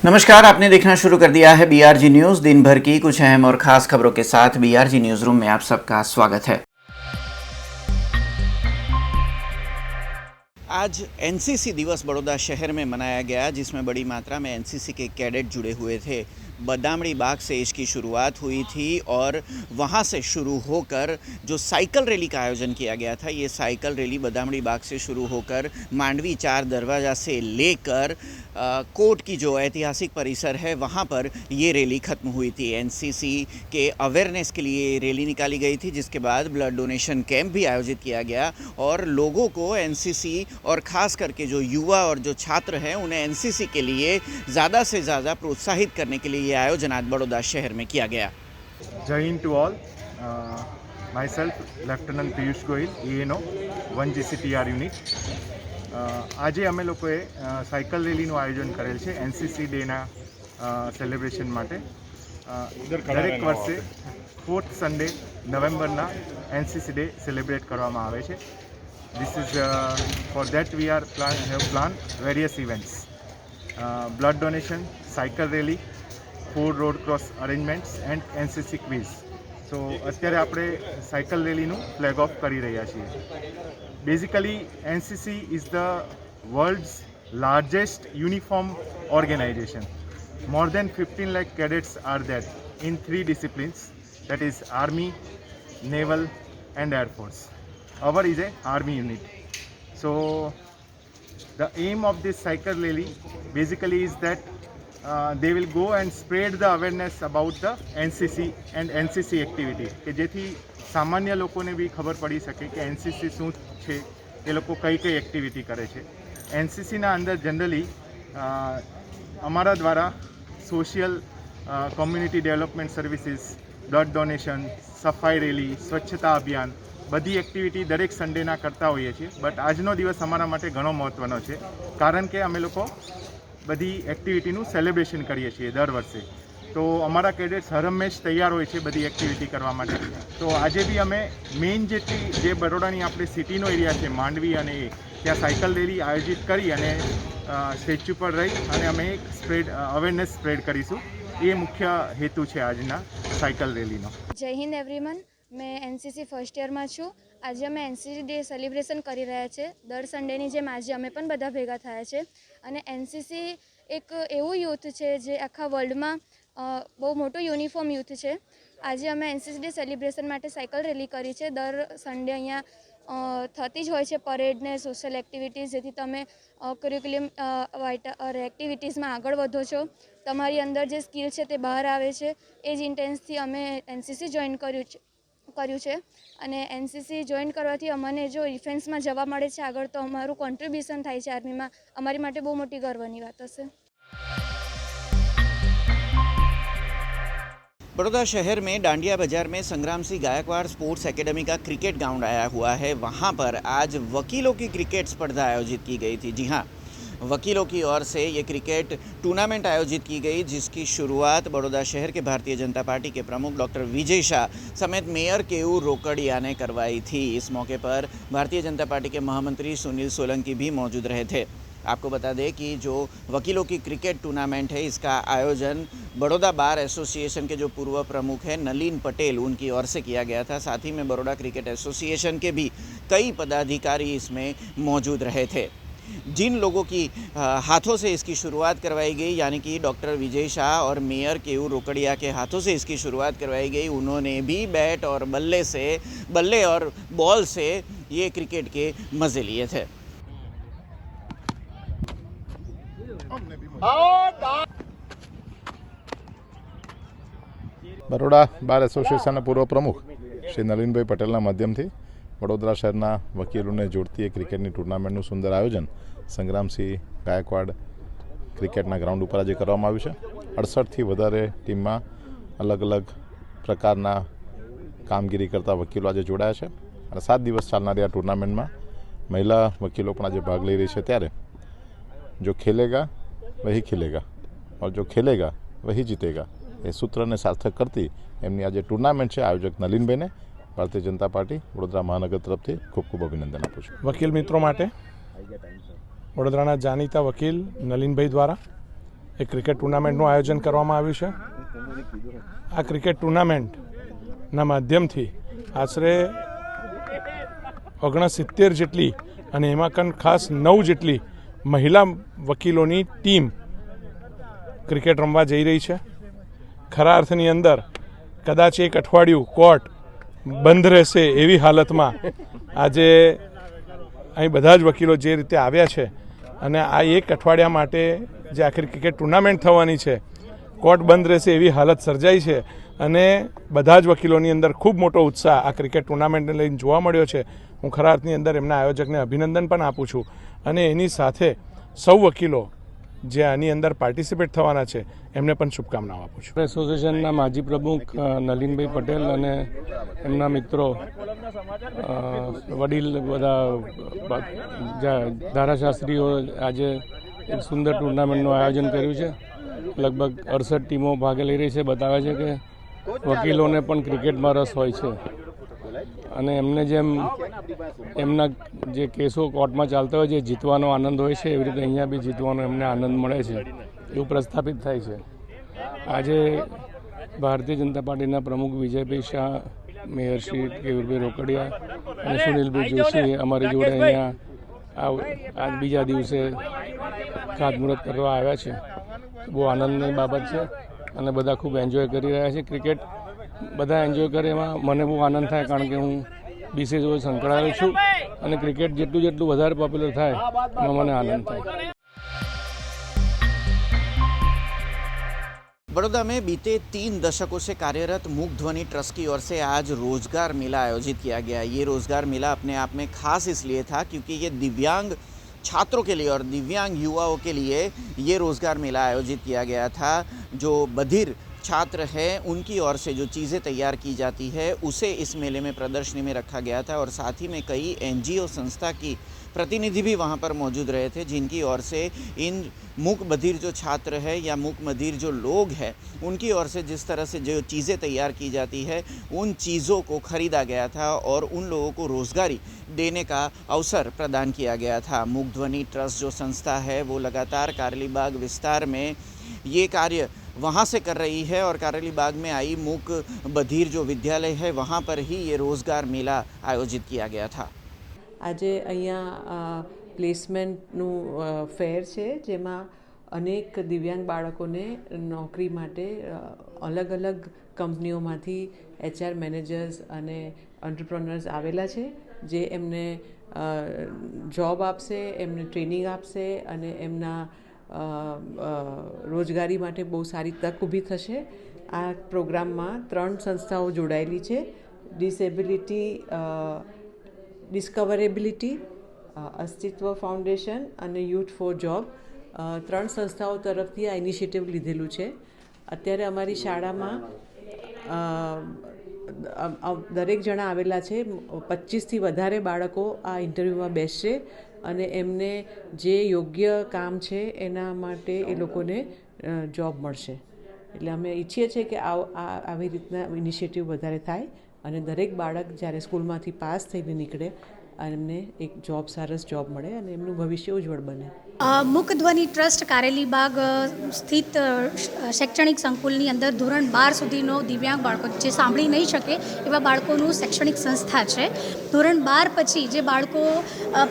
नमस्कार, आपने देखना शुरू कर दिया है बीआरजी न्यूज़। दिन भर की कुछ अहम और ख़ास खबरों के साथ बीआरजी न्यूज़ रूम में आप सबका स्वागत है। आज एनसीसी दिवस बड़ौदा शहर में मनाया गया, जिसमें बड़ी मात्रा में एनसीसी के कैडेट जुड़े हुए थे। बदामड़ी बाग से इसकी शुरुआत हुई थी और वहां से शुरू होकर जो साइकिल रैली का आयोजन किया गया था, ये साइकिल रैली बदामड़ी बाग से शुरू होकर मांडवी 4 दरवाज़ा से लेकर कोर्ट की जो ऐतिहासिक परिसर है वहाँ पर ये रैली ख़त्म हुई थी। एनसीसी के अवेयरनेस के लिए रैली निकाली गई थी, जिसके बाद ब्लड डोनेशन कैंप भी आयोजित किया गया और लोगों को एनसीसी और ख़ास करके जो युवा और जो छात्र हैं उन्हें एनसीसी के लिए ज़्यादा से ज़्यादा प्रोत्साहित करने के लिए ये आयोजन आज बड़ौदा शहर में किया गया। Jai Hind to all. Myself Lieutenant Piyush Gohil, ENO 1GCTR unit. આજે અમે લોકોએ સાયકલ રેલીનું આયોજન કરેલ છે એનસીસી ડેના સેલિબ્રેશન માટે. દરેક વર્ષે 4th સન્ડે નવેમ્બરના એનસીસી ડે સેલિબ્રેટ કરવામાં આવે છે. This is for that we are have planned various events, blood donation, cycle rally, food road cross arrangements and NCC quiz. સો અત્યારે આપણે સાયકલ રેલીનું ફ્લેગ ઓફ કરી રહ્યા છીએ. Basically NCC is the world's largest uniform organisation. More than 15 lakh cadets are there in 3 disciplines, that is army, naval and air force. Our is a army unit. So the aim of this cycle rally basically is that they will go and spread the awareness about the NCC and NCC activity, કે જેથી સામાન્ય લોકોને બી ખબર પડી શકે કે NCC શું છે, એ લોકો કઈ કઈ એક્ટિવિટી કરે છે. એનસીસીના અંદર જનરલી અમારા દ્વારા social community development services, blood donation, સફાઈ રેલી, સ્વચ્છતા અભિયાન બધી એક્ટિવિટી દરેક સન્ડેના કરતા હોઈએ છીએ. બટ આજનો દિવસ અમારા માટે ઘણો મહત્ત્વનો છે, કારણ કે અમે લોકો બધી એક્ટિવિટીનું સેલિબ્રેશન કરીએ છીએ દર વર્ષે. તો અમારા કેડેટ્સ હર હંમેશ તૈયાર હોય છે બધી એક્ટિવિટી કરવા માટે. તો આજે બી અમે મેઇન જે બરોડાની આપણે સિટીનો એરિયા છે માંડવી અને ત્યાં સાયકલ રેલી આયોજિત કરી અને સ્ટેચ્યુ પર રહી અને અમે એક અવેરનેસ સ્પ્રેડ કરીશું. એ મુખ્ય હેતુ છે આજના સાયકલ રેલીનો. જય હિન્દ એવરીવન. मैं एनसीसी फर्स्ट ईयर में छूँ. आज अमे एनसीसी डे सेलिब्रेशन કરી રહ્યા છે. દર સન્ડેની જેમ આજે અમે પણ બધા ભેગા થયા છે. અને એનસીસી એક એવું યુથ છે જે આખા વર્લ્ડમાં બહુ મોટું યુનિફોર્મ યુથ છે. આજે અમે એનસીસી ડે સેલિબ્રેશન માટે સાયકલ રેલી કરી છે. દર સન્ડે અહીંયા થતી જ હોય છે પરેડ ને સોશિયલ એક્ટિવિટીઝ, જેથી તમે કરિક્યુલમ એક્ટિવિટીઝમાં આગળ વધો છો, તમારી અંદર જે સ્કિલ છે તે બહાર આવે છે. એ જ ઇન્ટેન્સથી અમે એનસીસી જોઈન કર્યું છે. અને એનસીસી જોઈન કરવાથી અમને જો ડિફેન્સમાં જવા મળે છે આગળ, તો અમારું કોન્ટ્રીબ્યુશન થાય છે આર્મીમાં, અમારી માટે બહુ મોટી ગર્વની વાત હશે. बड़ौदा शहर में डांडिया बाजार में संग्राम सिंह गायकवाड़ स्पोर्ट्स एकेडमी का क्रिकेट ग्राउंड आया हुआ है। वहाँ पर आज वकीलों की क्रिकेट स्पर्धा आयोजित की गई थी। जी हाँ, वकीलों की ओर से ये क्रिकेट टूर्नामेंट आयोजित की गई, जिसकी शुरुआत बड़ौदा शहर के भारतीय जनता पार्टी के प्रमुख डॉक्टर विजय शाह समेत मेयर केयूर रोकड़िया ने करवाई थी। इस मौके पर भारतीय जनता पार्टी के महामंत्री सुनील सोलंकी भी मौजूद रहे थे। आपको बता दें कि जो वकीलों की क्रिकेट टूर्नामेंट है, इसका आयोजन बड़ौदा बार एसोसिएशन के जो पूर्व प्रमुख हैं नलिन पटेल, उनकी ओर से किया गया था। साथ ही में बड़ौदा क्रिकेट एसोसिएशन के भी कई पदाधिकारी इसमें मौजूद रहे थे। जिन लोगों की हाथों से इसकी शुरुआत करवाई गई, यानी कि डॉक्टर विजय शाह और मेयर केयूर रोकड़िया के हाथों से इसकी शुरुआत करवाई गई, उन्होंने भी बैट और बल्ले और बॉल से ये क्रिकेट के मज़े लिए थे। બરોડા બાર એસોસિએશનના પૂર્વ પ્રમુખ શ્રી નલિનભાઈ પટેલના માધ્યમથી વડોદરા શહેરના વકીલોને જોડતી એક ક્રિકેટની ટુર્નામેન્ટનું સુંદર આયોજન સંગ્રામસિંહ ગાયકવાડ ક્રિકેટના ગ્રાઉન્ડ ઉપર આજે કરવામાં આવ્યું છે. 68થી વધારે ટીમમાં અલગ અલગ પ્રકારના કામગીરી કરતા વકીલો આજે જોડાયા છે. અને 7 દિવસ ચાલનારી આ ટુર્નામેન્ટમાં મહિલા વકીલો પણ આજે ભાગ લઈ રહી છે. ત્યારે જો ખેલેગા वही खिलेगा और जो खेलेगा वही जीतेगा, ये सूत्रને સાર્થક કરતી એમની આજે ટુર્નામેન્ટ છે. આયોજક નલિનભાઈને ભારતીય જનતા પાર્ટી વડોદરા મહાનગર તરફથી ખૂબ ખૂબ અભિનંદન આપું છું. વકીલ મિત્રો માટે વડોદરાના જાણીતા વકીલ નલિનભાઈ દ્વારા એક ક્રિકેટ ટુર્નામેન્ટનું આયોજન કરવામાં આવ્યું છે. આ ક્રિકેટ ટુર્નામેન્ટના માધ્યમથી આશરે 69 જેટલી અને એમાં ખાસ 9 જેટલી મહિલા વકીલોની ટીમ ક્રિકેટ રમવા જઈ રહી છે. ખરા અર્થની અંદર કદાચ એક અઠવાડિયું કોર્ટ બંધ રહેશે એવી હાલતમાં આજે અહીં બધા જ વકીલો જે રીતે આવ્યા છે અને આ એક અઠવાડિયા માટે જે આખરી ક્રિકેટ ટુર્નામેન્ટ થવાની છે, કોર્ટ બંધ રહેશે એવી હાલત સર્જાઈ છે અને બધા જ વકીલોની અંદર ખૂબ મોટો ઉત્સાહ આ ક્રિકેટ ટુર્નામેન્ટને લઈને જોવા મળ્યો છે. હું ખરા અર્થની અંદર એમના આયોજકને અભિનંદન પણ આપું છું અને એની સાથે સૌ વકીલો જે આની અંદર પાર્ટિસિપેટ થવાના છે એમને પણ શુભકામનાઓ આપું છું. એસોસિએશનના માજી પ્રમુખ નલિનભાઈ પટેલ અને એમના મિત્રો વડીલ બધા ધારાશાસ્ત્રીઓ આજે એક સુંદર ટુર્નામેન્ટનું આયોજન કર્યું છે. લગભગ 68 ટીમો ભાગે લઈ રહી છે. બતાવે છે કે વકીલોને પણ ક્રિકેટમાં રસ હોય છે અને એમને જેમ એમના જે કેસો કોર્ટમાં ચાલતા હોય જે જીતવાનો આનંદ હોય છે એવી રીતે અહીંયા બી જીતવાનો એમને આનંદ મળે છે એવું પ્રસ્થાપિત થાય છે. આજે ભારતીય જનતા પાર્ટીના પ્રમુખ વિજયભાઈ શાહ, મેયર શ્રી કેયુરભાઈ રોકડિયા અને સુનિલભાઈ જોશી અમારી જોડે અહીંયા આજ બીજા દિવસે ખાતમુહૂર્ત કરવા આવ્યા છે. બહુ આનંદની બાબત છે અને બધા ખૂબ એન્જોય કરી રહ્યા છે. ક્રિકેટ બધા એન્જોય કરે એમાં મને બહુ આનંદ થાય કારણ કે હું બીસીસીઆઈ જોડે સંકળાયેલો છું અને ક્રિકેટ જેટલું વધારે પોપ્યુલર થાય એમાં મને આનંદ થાય. बड़ौदा में बीते 3 दशकों से कार्यरत मूक ध्वनि ट्रस्ट की ओर से आज रोजगार मेला आयोजित किया गया. ये रोजगार मेला अपने आप में खास इसलिए था क्योंकि ये दिव्यांग छात्रों के लिए और दिव्यांग युवाओं के लिए ये रोजगार मेला आयोजित किया गया था. जो बधिर छात्र हैं उनकी ओर से जो चीज़ें तैयार की जाती है उसे इस मेले में प्रदर्शनी में रखा गया था और साथ ही में कई NGO संस्था की प्रतिनिधि भी वहाँ पर मौजूद रहे थे जिनकी ओर से इन मूक बधिर जो छात्र है या मूक बधिर जो लोग हैं उनकी ओर से जिस तरह से जो चीज़ें तैयार की जाती है उन चीज़ों को ख़रीदा गया था और उन लोगों को रोज़गारी देने का अवसर प्रदान किया गया था. मूक ध्वनि ट्रस्ट जो संस्था है वो लगातार कारेलीबाग विस्तार में ये कार्य वहाँ से कर रही है और कारेलीबाग में आई मूक बधिर जो विद्यालय है वहाँ पर ही ये रोज़गार मेला आयोजित किया गया था. આજે અહીંયા પ્લેસમેન્ટનું ફેર છે જેમાં અનેક દિવ્યાંગ બાળકોને નોકરી માટે અલગ અલગ કંપનીઓમાંથી HR મેનેજર્સ અને એન્ટરપ્રેન્યોર્સ આવેલા છે જે એમને જોબ આપશે, એમને ટ્રેનિંગ આપશે અને એમના રોજગારી માટે બહુ સારી તક ઊભી થશે. આ પ્રોગ્રામમાં 3 સંસ્થાઓ જોડાયેલી છે. ડિસ્કવરેબિલિટી, અસ્તિત્વ ફાઉન્ડેશન અને યુથ ફોર જોબ 3 સંસ્થાઓ તરફથી આ ઇનિશિયેટિવ લીધેલું છે. અત્યારે અમારી શાળામાં દરેક જણા આવેલા છે. 25થી વધારે બાળકો આ ઇન્ટરવ્યૂમાં બેસશે અને એમને જે યોગ્ય કામ છે એના માટે એ લોકોને જોબ મળશે. એટલે અમે ઈચ્છીએ છીએ કે આવી રીતના ઇનિશિયેટિવ વધારે થાય અને દરેક બાળક જ્યારે સ્કૂલમાંથી પાસ થઈને નીકળે એમને એક સરસ જોબ મળે અને એમનું ભવિષ્ય ઉજ્જવળ બને. મૂક ધ્વનિ ટ્રસ્ટ કારેલીબાગ સ્થિત શૈક્ષણિક સંકુલની અંદર ધોરણ 12 સુધીનો દિવ્યાંગ બાળકો જે સાંભળી નહીં શકે એવા બાળકોનું શૈક્ષણિક સંસ્થા છે. ધોરણ 12 પછી જે બાળકો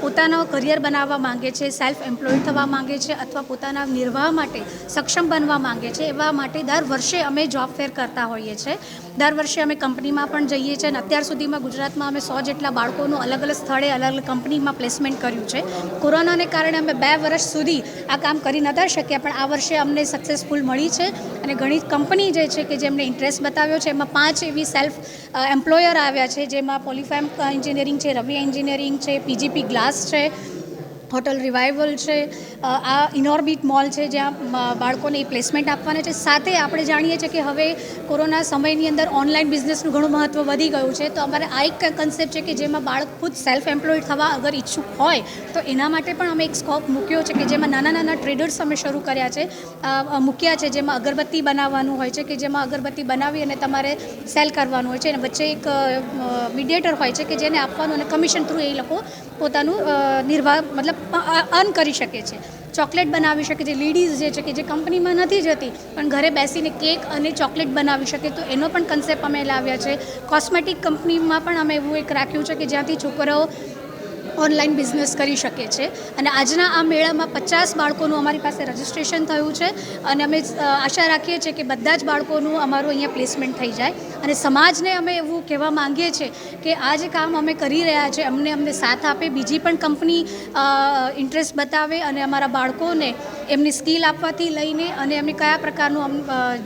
પોતાનો કરિયર બનાવવા માંગે છે, સેલ્ફ એમ્પ્લોયડ થવા માંગે છે અથવા પોતાના નિર્વાહ માટે સક્ષમ બનવા માંગે છે એવા માટે દર વર્ષે અમે જોબ ફેર કરતા હોઈએ છીએ. દર વર્ષે અમે કંપનીમાં પણ જઈએ છીએ અને અત્યાર સુધીમાં ગુજરાતમાં અમે 100 જેટલા બાળકોનું અલગ અલગ સ્થળે અલગ અલગ કંપનીમાં પ્લેસમેન્ટ કર્યું છે. કોરોનાને કારણે અમે 2 વર્ષ સુધી આ કામ કરી નતા શક્યા પણ આ વર્ષે અમને સક્સેસફુલ મળી છે અને ઘણી કંપની જે છે કે જેમને ઇન્ટરેસ્ટ બતાવ્યો છે એમાં 5 એવી સેલ્ફ એમ્પ્લોયર આવ્યા છે જેમાં પોલીફેમ એન્જિનિયરિંગ છે, રવિ એન્જિનિયરિંગ છે, PGP ગ્લાસ છે, હોટલ રિવાઇવલ છે, આ ઇનોર્બિટ મોલ છે જ્યાં બાળકોને એ પ્લેસમેન્ટ આપવાના છે. સાથે આપણે જાણીએ છીએ કે હવે કોરોના સમયની અંદર ઓનલાઈન બિઝનેસનું ઘણું મહત્ત્વ વધી ગયું છે તો અમારે આ એક કન્સેપ્ટ છે કે જેમાં બાળક ખુદ સેલ્ફ એમ્પ્લોયડ થવા અગર ઈચ્છુક હોય તો એના માટે પણ અમે એક સ્કોપ મૂક્યો છે કે જેમાં નાના નાના ટ્રેડર્સ અમે શરૂ કર્યા છે, મૂક્યા છે જેમાં અગરબત્તી બનાવવાનું હોય છે કે જેમાં અગરબત્તી બનાવી અને તમારે સેલ કરવાનું હોય છે અને વચ્ચે એક મીડિયેટર હોય છે કે જેને આપવાનું અને કમિશન થ્રુ એ લોકો પોતાનું નિર્વાહ મતલબ અર્ન કરી શકે છે. ચોકલેટ બનાવી શકે છે, લેડીઝ જે છે કે જે કંપનીમાં નથી જતી પણ ઘરે બેસીને કેક અને ચોકલેટ બનાવી શકે, તો એનો પણ કન્સેપ્ટ અમે લાવ્યા છે. કોસ્મેટિક કંપનીમાં પણ અમે એવું એક રાખ્યું છે કે જ્યાંથી છોકરાઓ ઓનલાઈન બિઝનેસ કરી શકે છે. અને આજના આ મેળામાં 50 બાળકોનું અમારી પાસે રજિસ્ટ્રેશન થયું છે અને અમે આશા રાખીએ છીએ કે બધા જ બાળકોનું અમારું અહીંયા પ્લેસમેન્ટ થઈ જાય. અને સમાજને અમે એવું કહેવા માંગીએ છીએ કે આ જે કામ અમે કરી રહ્યા છે અમને સાથ આપે, બીજી પણ કંપની ઇન્ટરેસ્ટ બતાવે અને અમારા બાળકોને એમની સ્કિલ આપવાથી લઈને અને એમને કયા પ્રકારનું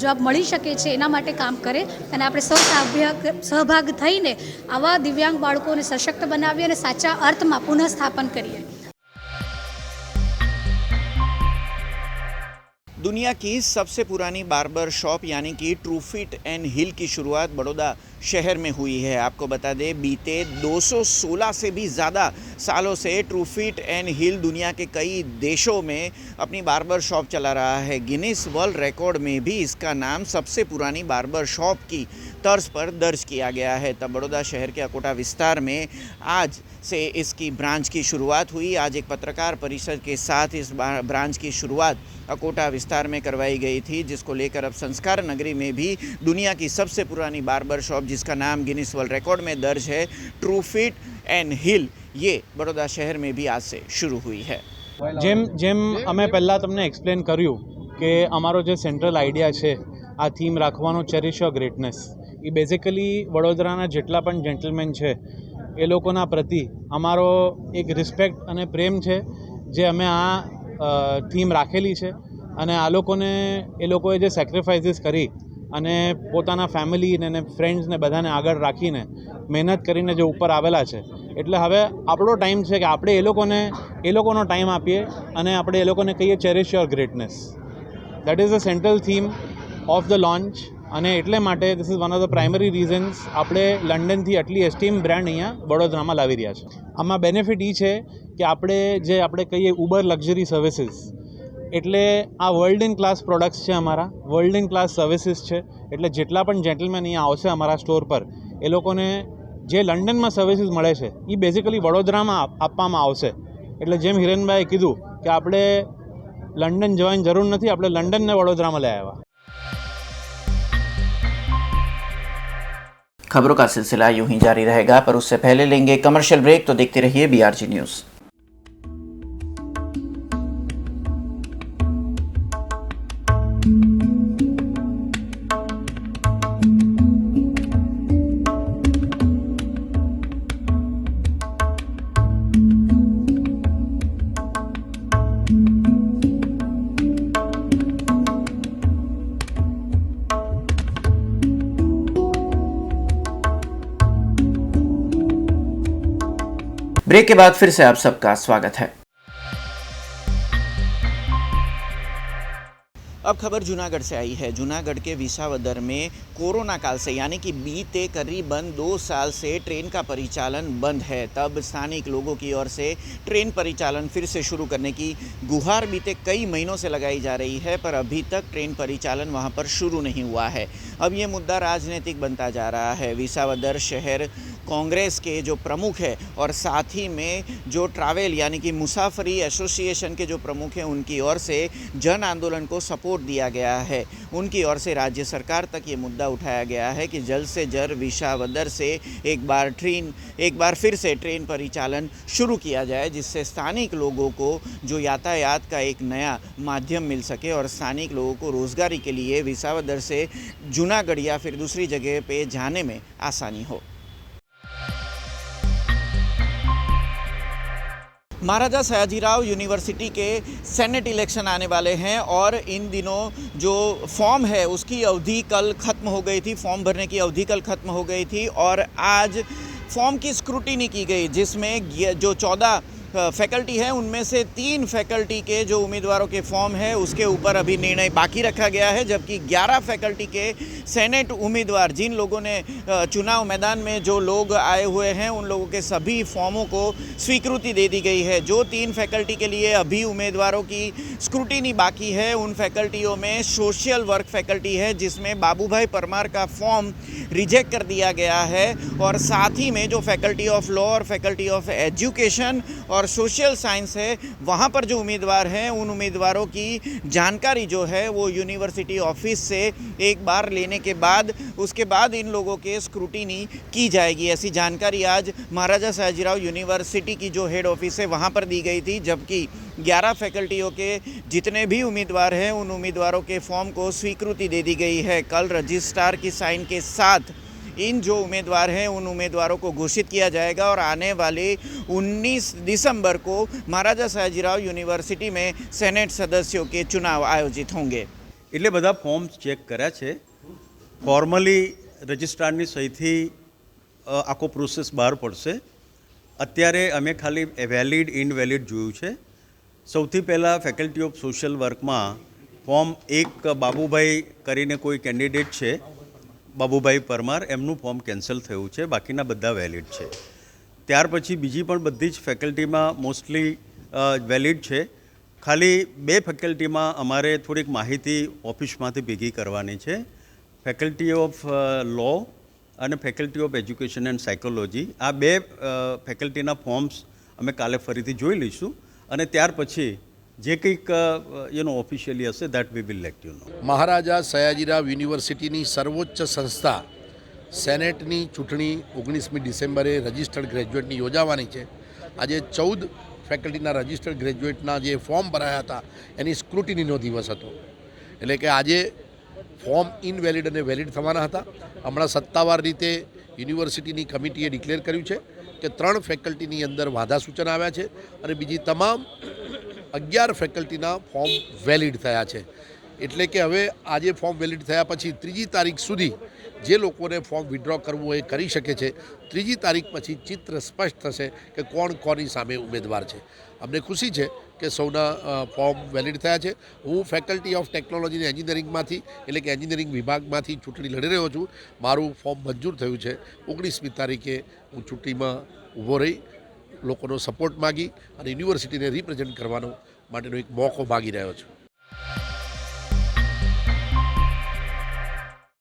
જોબ મળી શકે છે એના માટે કામ કરે અને આપણે સૌ સહભાગ થઈને આવા દિવ્યાંગ બાળકોને સશક્ત બનાવીએ અને સાચા અર્થમાં પુનઃસ્થાપન કરીએ. दुनिया की सबसे पुरानी बार्बर शॉप यानी कि ट्रूफिट एंड हिल की शुरुआत बड़ौदा शहर में हुई है. आपको बता दें बीते 216 से भी ज़्यादा सालों से ट्रूफिट एंड हिल दुनिया के कई देशों में अपनी बार्बर शॉप चला रहा है. गिनीज वर्ल्ड रिकॉर्ड में भी इसका नाम सबसे पुरानी बार्बर शॉप की तर्ज पर दर्ज किया गया है. तब बड़ौदा शहर के अकोटा विस्तार में आज से इसकी ब्रांच की शुरुआत हुई. आज एक पत्रकार परिषद के साथ इस ब्रांच की शुरुआत अकोटा विस्तार में करवाई गई थी, जिसको लेकर अब संस्कार नगरी में भी दुनिया की सबसे पुरानी बार्बर शॉप जिसका नाम गिनीज वर्ल्ड रिकॉर्ड में दर्ज है ट्रूफिट एंड हिल, ये बड़ौदा शहर में भी आज से शुरू हुई है. જેમ અમે પહેલાં તમને એક્સપ્લેન કર્યું કે અમારો જે સેન્ટ્રલ આઈડિયા છે આ થીમ રાખવાનો Cherish your greatness, A basically વડોદરાના જેટલા પણ જેન્ટલમેન છે એ લોકોના પ્રતિ અમારો એક રિસ્પેક્ટ અને પ્રેમ છે જે અમે આ થીમ રાખેલી છે. અને આ લોકોને એ લોકોએ જે સેક્રિફાઇસીસ કરી અને પોતાના ફેમિલી ને ફ્રેન્ડ્સને બધાને આગળ રાખીને મહેનત કરીને જે ઉપર આવેલા છે, એટલે હવે આપણો ટાઈમ છે કે આપણે એ લોકોનો ટાઈમ આપીએ અને આપણે એ લોકોને કહીએ cherish your greatness. That is the central theme of the launch. અને એટલે માટે this is one of the primary reasons આપણે લંડનથી આટલી એસ્ટીમ બ્રાન્ડ અહીંયા વડોદરામાં લાવી રહ્યા છે. આમાં બેનિફિટ એ છે કે આપણે કહીએ ઉબર લક્ઝરી સર્વિસીસ, એટલે આ વર્લ્ડ ઇન ક્લાસ પ્રોડક્ટ્સ છે, અમારા વર્લ્ડ ઇન ક્લાસ સર્વિસીસ છે. એટલે જેટલા પણ જેન્ટલમેન અહીંયા આવશે અમારા સ્ટોર પર એ લોકોને જે લંડનમાં સર્વિસીસ મળે છે એ બેઝિકલી વડોદરામાં આપવામાં આવશે. એટલે જેમ હિરેનભાઈએ કીધું કે આપણે લંડન જવાની જરૂર નથી, આપણે લંડનને વડોદરામાં લઈ આવ્યા. खबरों का सिलसिला यूं ही जारी रहेगा, पर उससे पहले लेंगे कमर्शियल ब्रेक. तो देखते रहिए BRG न्यूज़. ब्रेक के बाद फिर से आप सबका स्वागत है. अब खबर जूनागढ़ से आई है. जूनागढ़ के विसावदर में कोरोना काल से यानी कि बीते करीबन 2 साल से ट्रेन का परिचालन बंद है. तब स्थानिक लोगों की ओर से ट्रेन परिचालन फिर से शुरू करने की गुहार बीते कई महीनों से लगाई जा रही है, पर अभी तक ट्रेन परिचालन वहां पर शुरू नहीं हुआ है. अब ये मुद्दा राजनीतिक बनता जा रहा है. विसावदर शहर कांग्रेस के जो प्रमुख है और साथ ही में जो ट्रैवल यानी कि मुसाफरी एसोसिएशन के जो प्रमुख हैं उनकी ओर से जन आंदोलन को सपोर्ट दिया गया है. उनकी ओर से राज्य सरकार तक ये मुद्दा उठाया गया है कि जल्द से जल्द विसावदर से एक बार फिर से ट्रेन परिचालन शुरू किया जाए, जिससे स्थानिक लोगों को जो यातायात का एक नया माध्यम मिल सके और स्थानिक लोगों को रोज़गारी के लिए विसावदर से जूनागढ़ या फिर दूसरी जगह पे जाने में आसानी हो. महाराजा सयाजीराव यूनिवर्सिटी के सेनेट इलेक्शन आने वाले हैं और इन दिनों जो फॉर्म है उसकी अवधि कल ख़त्म हो गई थी. फॉर्म भरने की अवधि कल ख़त्म हो गई थी और आज फॉर्म की स्क्रूटिनी की गई, जिसमें जो 14 फैकल्टी है उनमें से 3 फैकल्टी के जो उम्मीदवारों के फॉर्म है उसके ऊपर अभी निर्णय बाकी रखा गया है, जबकि 11 फैकल्टी के सेनेट उम्मीदवार जिन लोगों ने चुनाव मैदान में जो लोग आए हुए हैं उन लोगों के सभी फॉर्मों को स्वीकृति दे दी गई है. जो 3 फैकल्टी के लिए अभी उम्मीदवारों की स्क्रूटिनी बाकी है उन फैकल्टियों में सोशल वर्क फैकल्टी है, जिसमें बाबूभाई परमार का फॉर्म रिजेक्ट कर दिया गया है. और साथ ही में जो फैकल्टी ऑफ लॉ और फैकल्टी ऑफ एजुकेशन और और सोशल साइंस है, वहाँ पर जो उम्मीदवार हैं उन उम्मीदवारों की जानकारी जो है वो यूनिवर्सिटी ऑफिस से एक बार लेने के बाद उसके बाद इन लोगों के स्क्रूटिनी की जाएगी। ऐसी जानकारी आज महाराजा सयाजीराव यूनिवर्सिटी की जो हेड ऑफिस है वहाँ पर दी गई थी, जबकि 11 फैकल्टियों के जितने भी उम्मीदवार हैं उन उम्मीदवारों के फॉर्म को स्वीकृति दे दी गई है। कल रजिस्ट्रार की साइन के साथ इन जो उम्मीदवार हैं उन उम्मीदवारों को घोषित किया जाएगा और आने वाले 19 दिसंबर को महाराजा सयाजीराव यूनिवर्सिटी में सेनेट सदस्यों के चुनाव आयोजित होंगे। એટલે બધા ફોર્મ્સ ચેક કર્યા છે, ફોર્મલી રજિસ્ટ્રારની સહીથી આખો પ્રોસેસ બહાર પડશે। અત્યારે અમે ખાલી વેલિડ ઇનવેલિડ જોયું છે। સૌથી પહેલાં ફેકલ્ટી ઓફ સોશિયલ વર્કમાં ફોર્મ એક બાબુભાઈ કરીને કોઈ કેન્ડિડેટ છે, બાબુભાઈ પરમાર, એમનું ફોર્મ કેન્સલ થયું છે, બાકીના બધા વેલિડ છે। ત્યાર પછી બીજી પણ બધી જ ફેકલ્ટીમાં મોસ્ટલી વેલિડ છે। ખાલી 2 ફેકલ્ટીમાં અમારે થોડીક માહિતી ઓફિસમાંથી ભેગી કરવાની છે, ફેકલ્ટી ઓફ લો અને faculty of education and psychology. આ 2 ફેકલ્ટીના ફોર્મ્સ અમે કાલે ફરીથી જોઈ લઈશું અને ત્યાર પછી જે કંઈક ઓફિશિયલી હશે that we will let you know. Maharaja Sayajirao યુનિવર્સિટીની સર્વોચ્ચ સંસ્થા સેનેટની ચૂંટણી 19મી ડિસેમ્બરે રજિસ્ટર્ડ ગ્રેજ્યુએટની યોજાવાની છે। આજે 14 ફેકલ્ટીના રજિસ્ટર્ડ ગ્રેજ્યુએટના જે ફોર્મ ભરાયા હતા એની સ્ક્રુટિનીનો દિવસ હતો, એટલે કે આજે ફોર્મ ઇનવેલિડ અને વેલિડ થવાના હતા। હમણાં સત્તાવાર રીતે યુનિવર્સિટીની કમિટીએ ડિક્લેર કર્યું છે કે 3 ફેકલ્ટીની અંદર વાંધા સૂચન આવ્યા છે અને બીજી તમામ 11 ફેકલ્ટીના ફોર્મ વેલિડ થયા છે। એટલે કે હવે આજે ફોર્મ વેલિડ થયા પછી 3જી તારીખ સુધી જે લોકોને ફોર્મ વિથડ્રો કરવું હોય એ કરી શકે છે। 3જી તારીખ પછી ચિત્ર સ્પષ્ટ થશે કે કોણ કોની સામે ઉમેદવાર છે। અમને ખુશી છે કે સૌના ફોર્મ વેલિડ થયા છે। હું ફેકલ્ટી ઓફ ટેકનોલોજી અને એન્જિનિયરિંગમાંથી એટલે કે એન્જિનિયરિંગ વિભાગમાંથી ચૂંટણી લડી રહ્યો છું। મારું ફોર્મ મંજૂર થયું છે। 19મી તારીખે હું ચૂંટણીમાં ઊભો રહી લોકોનો સપોર્ટ માગી અને યુનિવર્સિટીને રિપ્રેઝેન્ટ કરવાનો માટેનો એક મોકો માગી રહ્યો છું।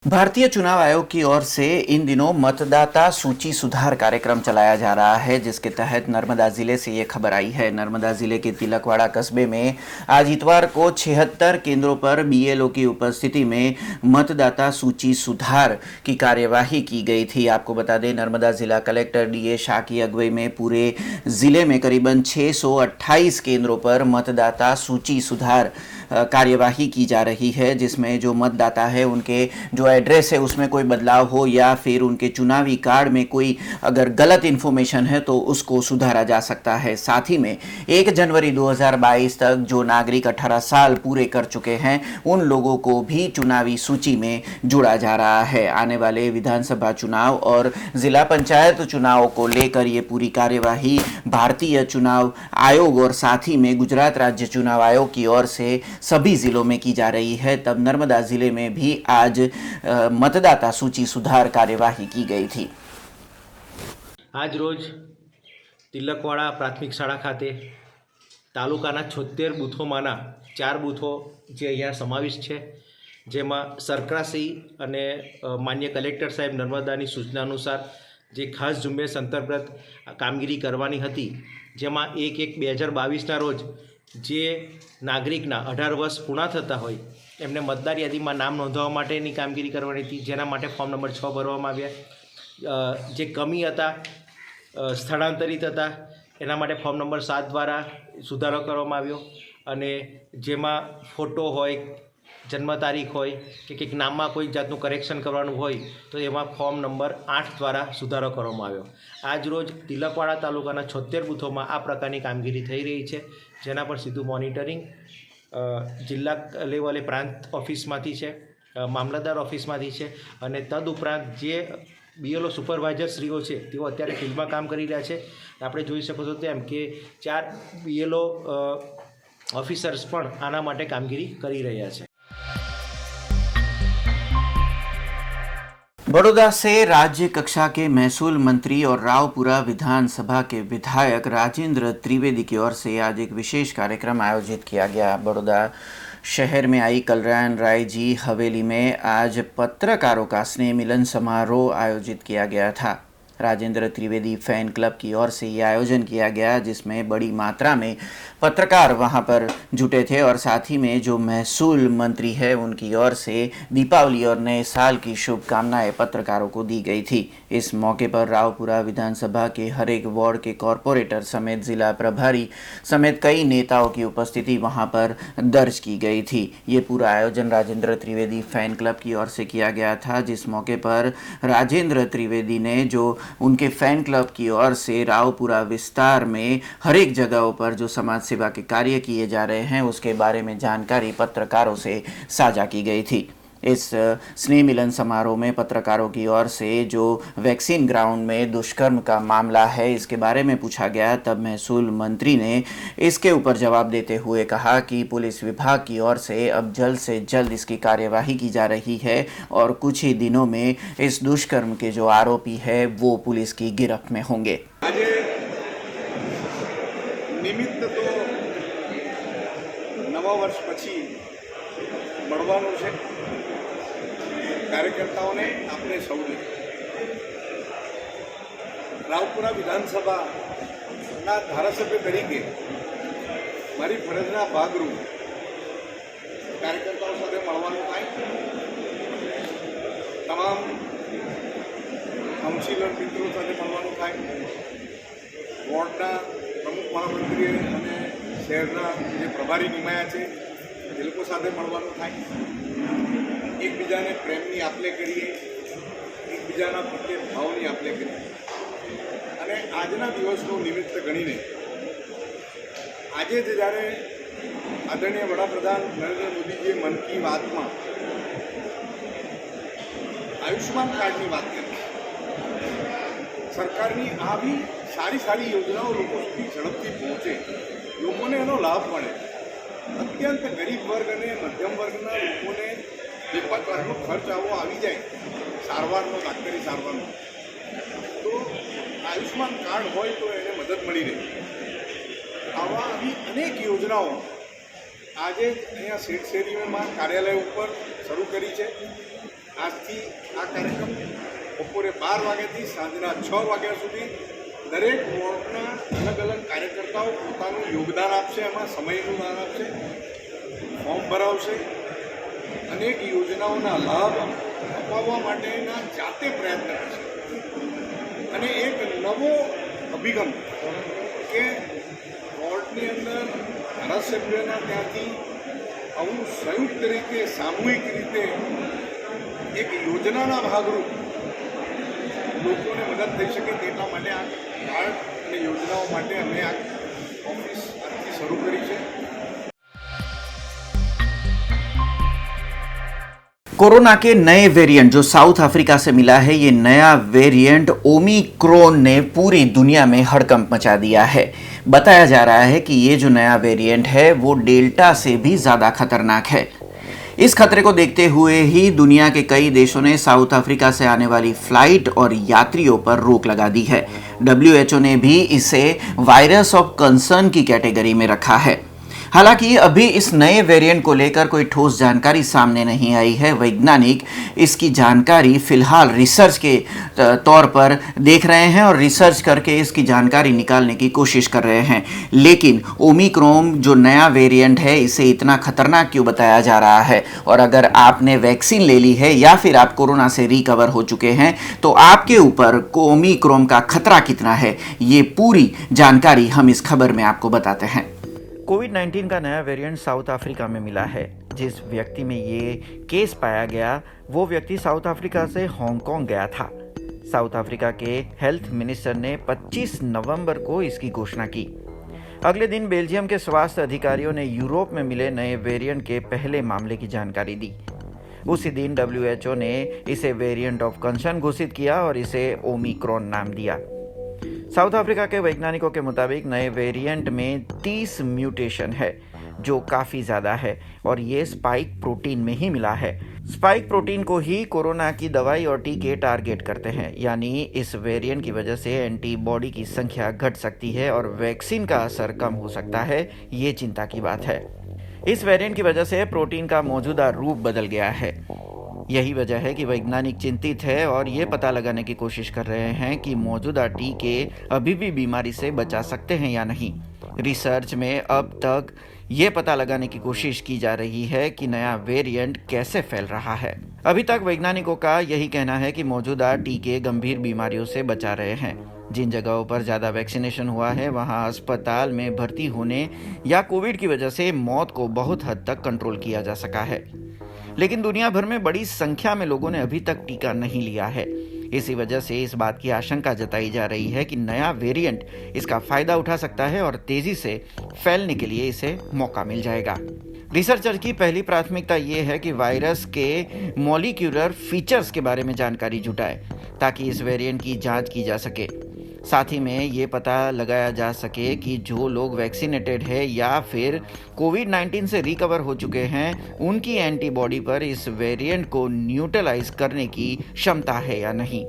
भारतीय चुनाव आयोग की ओर से इन दिनों मतदाता सूची सुधार कार्यक्रम चलाया जा रहा है, जिसके तहत नर्मदा जिले से ये खबर आई है। नर्मदा जिले के तिलकवाड़ा कस्बे में आज इतवार को 76 केंद्रों पर बीएलओ की उपस्थिति में मतदाता सूची सुधार की कार्यवाही की गई थी। आपको बता दें, नर्मदा जिला कलेक्टर डीए शाह की अगुवाई में पूरे जिले में करीबन 628 केंद्रों पर मतदाता सूची सुधार कार्यवाही की जा रही है, जिसमें जो मतदाता है उनके जो एड्रेस है उसमें कोई बदलाव हो या फिर उनके चुनावी कार्ड में कोई अगर गलत इन्फॉर्मेशन है तो उसको सुधारा जा सकता है। साथ ही में 1 जनवरी 2022 तक जो नागरिक 18 साल पूरे कर चुके हैं उन लोगों को भी चुनावी सूची में जोड़ा जा रहा है। आने वाले विधानसभा चुनाव और जिला पंचायत चुनाव को लेकर ये पूरी कार्यवाही भारतीय चुनाव आयोग और साथ ही में गुजरात राज्य चुनाव आयोग की ओर से सभी जिलों में की जा रही है। तब नर्मदा जिले में भी आज मतदाता सूची सुधार कार्यवाही की गई थी। आज रोज तिलकवाड़ा प्राथमिक शाळा खाते तालुकाना 76 बूथोमाना 4 बूथो जे अहींया समाविष्ट है, जेमां सरकारश्री अने मान्य कलेक्टर साहेब नर्मदानी सूचना अनुसार जे खास झुंबेश अंतर्गत कामगीरी करवानी हती, जेमां 1/1/2022 रोज जे नागरिकना 18 वर्ष पूरा थता होय एमने मतदार यादीमां नाम नोंधवा माटेनी कामगीरी करवानी थी, जेना माटे फॉर्म नंबर 6 भरवामां આવ્યા। जे कमी हता स्थळांतरित हता एना माटे फॉर्म नंबर 7 द्वारा सुधारो करवामां આવ્યો અને जेमां फोटो होय, जन्म तारीख होय कि कंईक नाममां कोई जातनुं करेक्शन करवानुं होय तो एमां फॉर्म नंबर 8 द्वारा सुधारो करवामां આવ્યો। आज रोज तिलकवाड़ा तालुकाना 76 बूथोमां आ प्रकारनी कामगीरी थई रही है, जेना पर सीधुं मॉनिटरिंग जिल्ला लेवले प्रांत ऑफिसमांथी छे, मामलतदार ऑफिसमांथी छे अने तदुपरांत जे बीएलओ सुपरवाइजर श्रीओ छे तेओ अत्यारे फील्डमां काम करी रह्या छे। आपणे जोई शको छो तेम के 4 बीएलओ ऑफिसर्स पण आना माटे कामगीरी करी रह्या छे। बड़ौदा से राज्य कक्षा के महसूल मंत्री और रावपुरा विधानसभा के विधायक राजेंद्र त्रिवेदी की ओर से आज एक विशेष कार्यक्रम आयोजित किया गया। बड़ौदा शहर में आई कलरान राय जी हवेली में आज पत्रकारों का स्नेह मिलन समारोह आयोजित किया गया था। राजेंद्र त्रिवेदी फैन क्लब की ओर से ये आयोजन किया गया, जिसमें बड़ी मात्रा में पत्रकार वहां पर जुटे थे और साथ ही में जो महसूल मंत्री है उनकी ओर से दीपावली और नए साल की शुभकामनाएं पत्रकारों को दी गई थी। इस मौके पर रावपुरा विधानसभा के हर एक वार्ड के कॉरपोरेटर समेत जिला प्रभारी समेत कई नेताओं की उपस्थिति वहां पर दर्ज की गई थी। ये पूरा आयोजन राजेंद्र त्रिवेदी फैन क्लब की ओर से किया गया था, जिस मौके पर राजेंद्र त्रिवेदी ने जो उनके फैन क्लब की ओर से रावपुरा विस्तार में हर एक जगहों पर जो समाज सेवा के कार्य किए जा रहे हैं उसके बारे में जानकारी पत्रकारों से साझा की गई थी। इस स्नेह मिलन समारोह में पत्रकारों की ओर से जो वैक्सीन ग्राउंड में दुष्कर्म का मामला है इसके बारे में पूछा गया, तब महसूल मंत्री ने इसके ऊपर जवाब देते हुए कहा कि पुलिस विभाग की ओर से अब जल्द से जल्द इसकी कार्यवाही की जा रही है और कुछ ही दिनों में इस दुष्कर्म के जो आरोपी है वो पुलिस की गिरफ्त में होंगे। નિમિત્ત તો નવા વર્ષ પછી મળવાનું છે કાર્યકર્તાઓને, આપણે સૌને રાવપુરા વિધાનસભાના ધારાસભ્ય તરીકે મારી ફરજના ભાગરૂપ કાર્યકર્તાઓ સાથે મળવાનું થાય, તમામ કાઉન્સિલર મિત્રો સાથે મળવાનું થાય, વોર્ડના પ્રમુખ મહામંત્રી અને શહેરના જે પ્રભારી નિમાયા છે એ લોકો સાથે મળવાનું થાય, એકબીજાને પ્રેમની આપલે કરીએ, એકબીજાના પ્રત્યે ભાવની આપલે કરીએ અને આજના દિવસનું નિમિત્ત ગણીને આજે જ જ્યારે આદરણીય વડાપ્રધાન નરેન્દ્ર મોદીજીએ મન કી બાતમાં આયુષ્માન કાર્ડની વાત કરી, સરકારની આવી સારી યોજનાઓ લોકો સુધી ઝડપથી પહોંચે, લોકોને એનો લાભ મળે, અત્યંત ગરીબ વર્ગ અને મધ્યમ વર્ગના લોકોને 1-5 લાખનો ખર્ચ આવી જાય સારવારનો, ડાક્ટરી સારવારનો, તો આયુષ્માન કાર્ડ હોય તો એને મદદ મળી રહે। આવી અનેક યોજનાઓ આજે અહીંયા શેરીમાં કાર્યાલય ઉપર શરૂ કરી છે। આજથી આ કાર્યક્રમ બપોરે 12 વાગ્યાથી સાંજના 6 વાગ્યા સુધી દરેક વોર્ડના અલગ અલગ કાર્યકર્તાઓ પોતાનું યોગદાન આપશે, એમાં સમયનું દાન આપશે, ફોર્મ ભરાવશે, અનેક યોજનાઓના લાભ અપાવવા માટેના જાતે પ્રયત્ન કરશે અને એક નવો અભિગમ કે વોર્ડની અંદર ધારાસભ્યના ત્યાંથી આવું સંયુક્ત રીતે સામૂહિક રીતે એક યોજનાના ભાગરૂપ લોકોને મદદ થઈ શકે તેટલા માટે આ કાર્ડ અને યોજનાઓ માટે અમે આ ઓફિસ આજથી શરૂ કરી છે। कोरोना के नए वेरिएंट जो साउथ अफ्रीका से मिला है, ये नया वेरिएंट ओमिक्रॉन ने पूरी दुनिया में हड़कंप मचा दिया है। बताया जा रहा है कि ये जो नया वेरिएंट है वो डेल्टा से भी ज़्यादा खतरनाक है। इस खतरे को देखते हुए ही दुनिया के कई देशों ने साउथ अफ्रीका से आने वाली फ्लाइट और यात्रियों पर रोक लगा दी है। WHO ने भी इसे वायरस ऑफ कंसर्न की कैटेगरी में रखा है। हालांकि अभी इस नए वेरिएंट को लेकर कोई ठोस जानकारी सामने नहीं आई है। वैज्ञानिक इसकी जानकारी फिलहाल रिसर्च के तौर पर देख रहे हैं और रिसर्च करके इसकी जानकारी निकालने की कोशिश कर रहे हैं। लेकिन ओमिक्रॉन जो नया वेरिएंट है इसे इतना खतरनाक क्यों बताया जा रहा है, और अगर आपने वैक्सीन ले ली है या फिर आप कोरोना से रिकवर हो चुके हैं तो आपके ऊपर ओमिक्रॉन का खतरा कितना है, ये पूरी जानकारी हम इस खबर में आपको बताते हैं। कोविड-19 का नया वेरिएंट साउथ अफ्रीका में मिला है। जिस व्यक्ति में ये केस पाया गया वो व्यक्ति साउथ अफ्रीका से हांगकांग गया था। साउथ अफ्रीका के हेल्थ मिनिस्टर ने 25 नवंबर को इसकी घोषणा की। अगले दिन बेल्जियम के स्वास्थ्य अधिकारियों ने यूरोप में मिले नए वेरिएंट के पहले मामले की जानकारी दी। उसी दिन WHO ने इसे वेरिएंट ऑफ कंसर्न घोषित किया और इसे ओमिक्रॉन नाम दिया। साउथ अफ्रीका के वैज्ञानिकों के मुताबिक नए वेरिएंट में 30 म्यूटेशन है जो काफ़ी ज़्यादा है और ये स्पाइक प्रोटीन में ही मिला है। स्पाइक प्रोटीन को ही कोरोना की दवाई और टीके टारगेट करते हैं, यानी इस वेरिएंट की वजह से एंटीबॉडी की संख्या घट सकती है और वैक्सीन का असर कम हो सकता है। ये चिंता की बात है। इस वेरिएंट की वजह से प्रोटीन का मौजूदा रूप बदल गया है। यही वजह है कि वैज्ञानिक चिंतित है और ये पता लगाने की कोशिश कर रहे हैं कि मौजूदा टीके अभी भी बीमारी से बचा सकते हैं या नहीं। रिसर्च में अब तक ये पता लगाने की कोशिश की जा रही है कि नया वेरिएंट कैसे फैल रहा है। अभी तक वैज्ञानिकों का यही कहना है कि मौजूदा टीके गंभीर बीमारियों से बचा रहे हैं। जिन जगहों पर ज़्यादा वैक्सीनेशन हुआ है वहां अस्पताल में भर्ती होने या कोविड की वजह से मौत को बहुत हद तक कंट्रोल किया जा सका है। लेकिन दुनिया भर में बड़ी संख्या में लोगों ने अभी तक टीका नहीं लिया है। इसी वजह से इस बात की आशंका जताई जा रही है कि नया वेरिएंट इसका फायदा उठा सकता है और तेजी से फैलने के लिए इसे मौका मिल जाएगा। रिसर्चर की पहली प्राथमिकता ये है कि वायरस के मॉलिक्यूलर फीचर्स के बारे में जानकारी जुटाए ताकि इस वेरिएंट की जांच की जा सके। साथ ही में ये पता लगाया जा सके कि जो लोग वैक्सीनेटेड है या फिर कोविड-19 से रिकवर हो चुके हैं उनकी एंटीबॉडी पर इस वेरिएंट को न्यूट्रलाइज करने की क्षमता है या नहीं।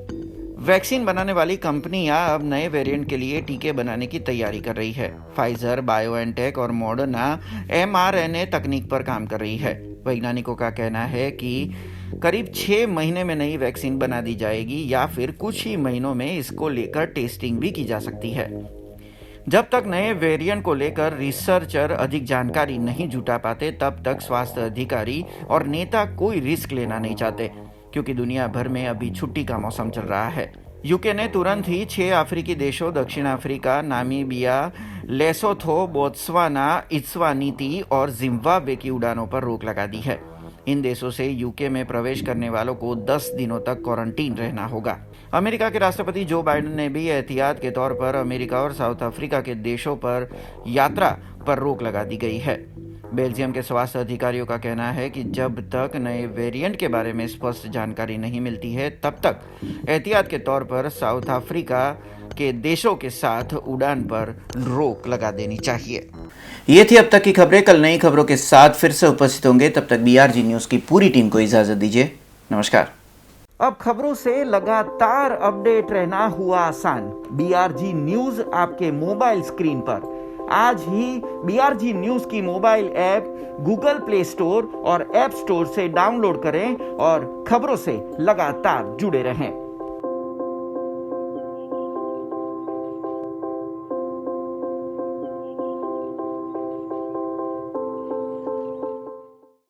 वैक्सीन बनाने वाली कंपनियां अब नए वेरिएंट के लिए टीके बनाने की तैयारी कर रही है। फाइजर, बायोएनटेक और मॉडर्ना mRNA तकनीक पर काम कर रही है। वैज्ञानिकों का कहना है कि करीब 6 महीने में नई वैक्सीन बना दी जाएगी या फिर कुछ ही महीनों में इसको लेकर टेस्टिंग भी की जा सकती है। जब तक नए वेरिएंट को लेकर रिसर्चर अधिक जानकारी नहीं जुटा पाते तब तक स्वास्थ्य अधिकारी और नेता कोई रिस्क लेना नहीं चाहते, क्योंकि दुनिया भर में अभी छुट्टी का मौसम चल रहा है। यूके ने तुरंत ही 6 अफ्रीकी देशों दक्षिण अफ्रीका, नामीबिया, लेसोथो, बोत्सवाना, इस्वानीति और जिम्बाब्वे की उड़ानों पर रोक लगा दी है। इन देशों से यूके में प्रवेश करने वालों को 10 दिनों तक क्वारंटीन रहना होगा। अमेरिका के राष्ट्रपति जो बाइडेन ने भी एहतियात के तौर पर अमेरिका और साउथ अफ्रीका के देशों पर यात्रा पर रोक लगा दी गई है। बेल्जियम के स्वास्थ्य अधिकारियों का कहना है कि जब तक नए वेरिएंट के बारे में स्पष्ट जानकारी नहीं मिलती है तब तक एहतियात के तौर पर साउथ अफ्रीका के देशों के साथ उड़ान पर रोक लगा देनी चाहिए। ये थी अब तक की खबरें। कल नई खबरों के साथ फिर से उपस्थित होंगे। तब तक BRG न्यूज़ की पूरी टीम को इजाजत दीजिए। नमस्कार। अब खबरों से लगातार अपडेट रहना हुआ आसान। BRG न्यूज़ आपके मोबाइल स्क्रीन पर आज ही BRG न्यूज़ की mobile app Google play store और ऐप स्टोर से डाउनलोड करें और खबरों से लगातार जुड़े रहें।